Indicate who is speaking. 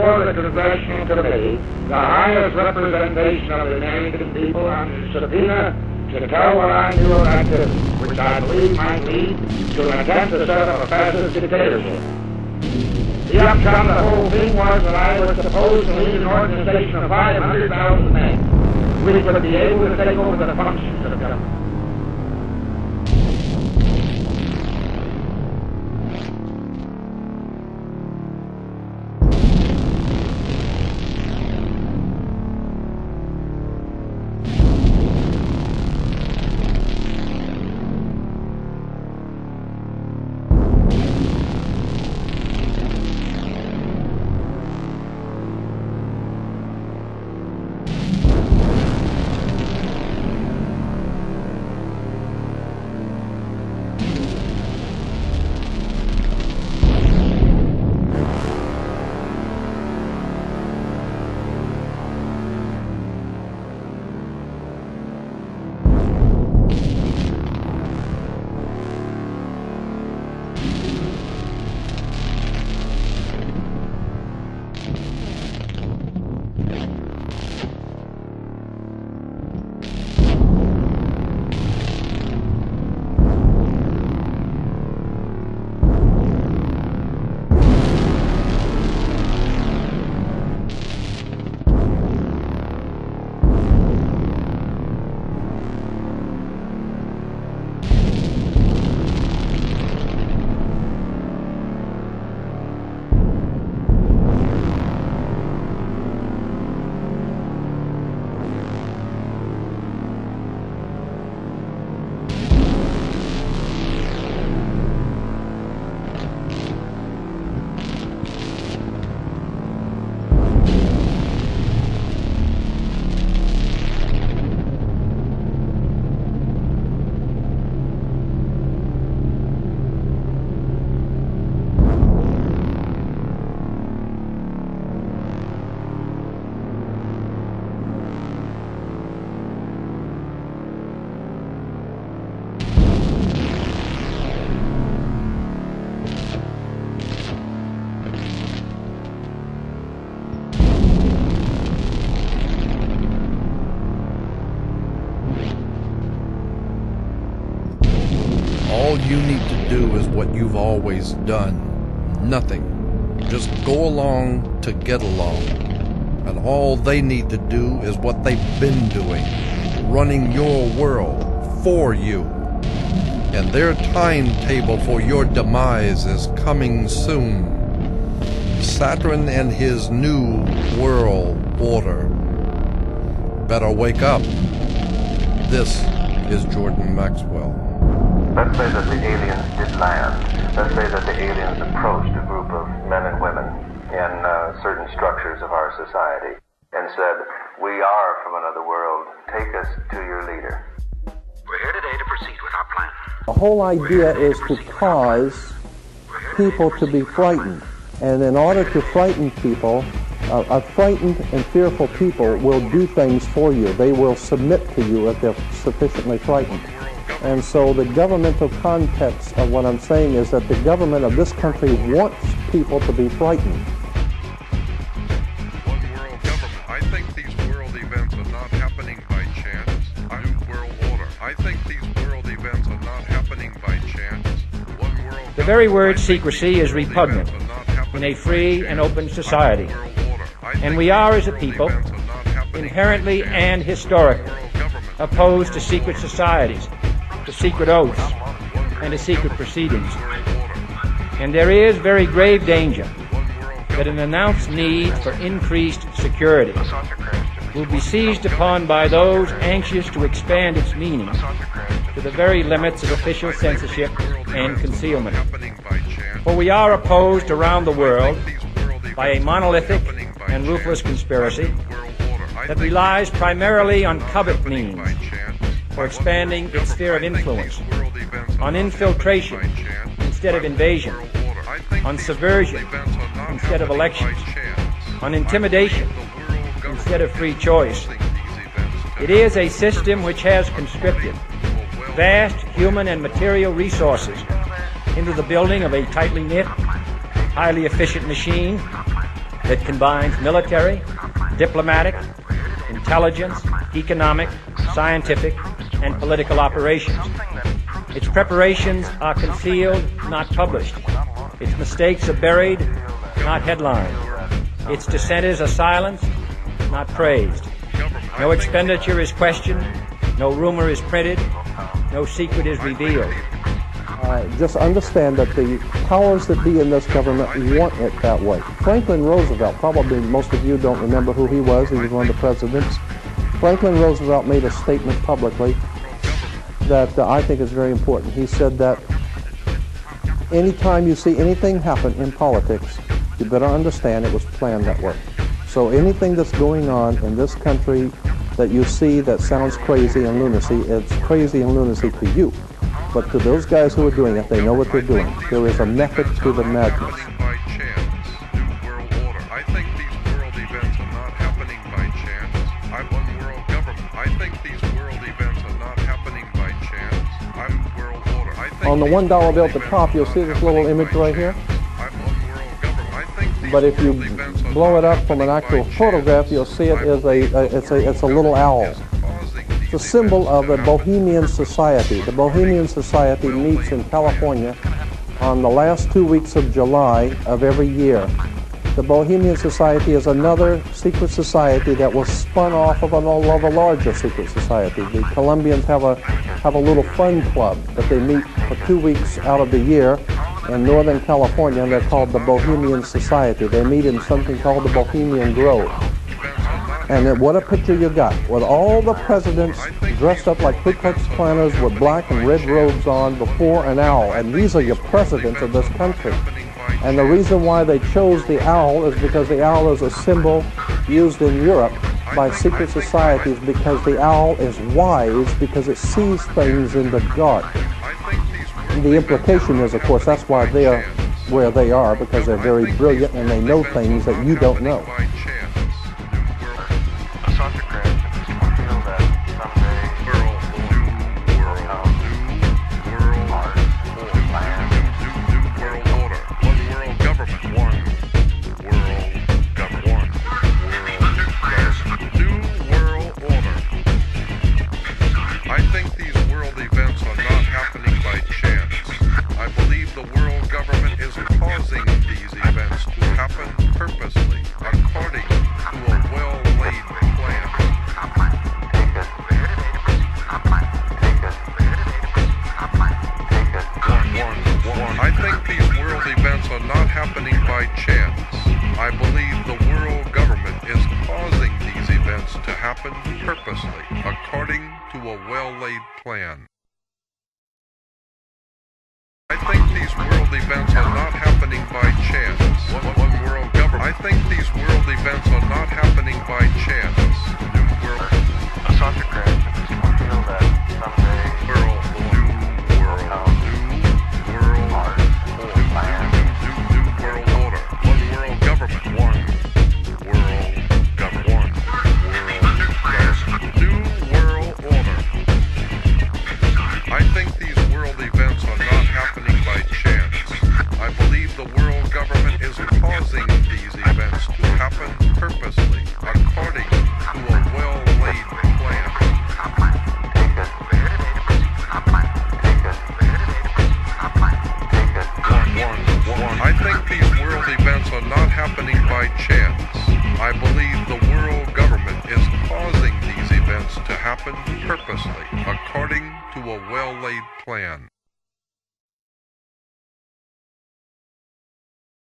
Speaker 1: before the Congressional Committee, the highest representation of the American people, under subpoena to tell what I knew of activity, which I believe might lead to an attempt to set up a fascist dictatorship. The upshot of the whole thing was that I was supposed to lead an organization of 500,000 men, which would be able to take over the functions of government.
Speaker 2: All you need to do is what you've always done. Nothing. Just go along to get along. And all they need to do is what they've been doing, running your world for you. And their timetable for your demise is coming soon. Saturn and his new world order. Better wake up. This is Jordan Maxwell.
Speaker 3: Let's say that the aliens did land. Let's say that the aliens approached a group of men and women in certain structures of our society and said, "We are from another world. Take us to your leader."
Speaker 4: We're here today to proceed with our plan.
Speaker 5: The whole idea is to cause people to be frightened. And in order to frighten people, a frightened and fearful people will do things for you. They will submit to you if they're sufficiently frightened. And so the governmental context of what I'm saying is that the government of this country wants people to be frightened.
Speaker 2: One world government. I think these world events are not happening by chance. New world order. I think these world events are not happening by chance. One world.
Speaker 6: The very word secrecy is repugnant in a free and open society. And we are, as a people, inherently and historically opposed to secret societies, to secret oaths, and to secret proceedings. And there is very grave danger that an announced need for increased security will be seized upon by those anxious to expand its meaning to the very limits of official censorship and concealment. For we are opposed around the world by a monolithic and ruthless conspiracy that relies primarily on covert means for expanding its sphere of influence, on infiltration instead of invasion, on subversion instead of elections, on intimidation instead of free choice. It is a system which has conscripted vast human and material resources into the building of a tightly knit, highly efficient machine that combines military, diplomatic, intelligence, economic, scientific, and political operations. Its preparations are concealed, not published. Its mistakes are buried, not headlined. Its dissenters are silenced, not praised. No expenditure is questioned, no rumor is printed, no secret is revealed.
Speaker 5: Just understand that the powers that be in this government want it that way. Franklin Roosevelt, probably most of you don't remember who he was. He was one of the presidents. Franklin Roosevelt made a statement publicly that I think is very important. He said that anytime you see anything happen in politics, you better understand it was planned that way. So anything that's going on in this country that you see that sounds crazy and lunacy, it's crazy and lunacy to you. But to those guys who are doing it, they know what they're doing. There is a method to the madness.
Speaker 7: I think these world events are not happening by chance. I'm one world government. I think these world events are not happening by chance. I'm world order.
Speaker 5: On the $1 bill at the top, you'll see this little image right here. But if you blow it up from an actual photograph, you'll see it is it's a little owl. It's a symbol of a Bohemian society. The Bohemian Society meets in California on the last 2 weeks of July of every year. The Bohemian Society is another secret society that was spun off of a larger secret society. The Colombians have a little fun club that they meet for 2 weeks out of the year in Northern California, and they're called the Bohemian Society. They meet in something called the Bohemian Grove. And what a picture you got, with all the presidents dressed up like Ku Klux Klanners with black and red robes on before an owl. And these are your presidents of this country. And the reason why they chose the owl is because the owl is a symbol used in Europe by secret societies, because the owl is wise because it sees things in the dark. And the implication is, of course, that's why they are where they are, because they're very brilliant and they know things that you don't know.
Speaker 7: I believe the world government is causing these events to happen purposely, according to a well-laid plan. I think these world events are not happening by chance. One world government. I think these world events are not happening by chance. New world. A soccer crash. People feel that someday. New world order. One world government. One world government. New world order. I think these world events are not happening by chance. I believe the world government is causing these events to happen purposely, according to a well-laid plan. I think these world events are not happening by chance. I believe the world government is causing these events to happen purposely, according to a well-laid plan.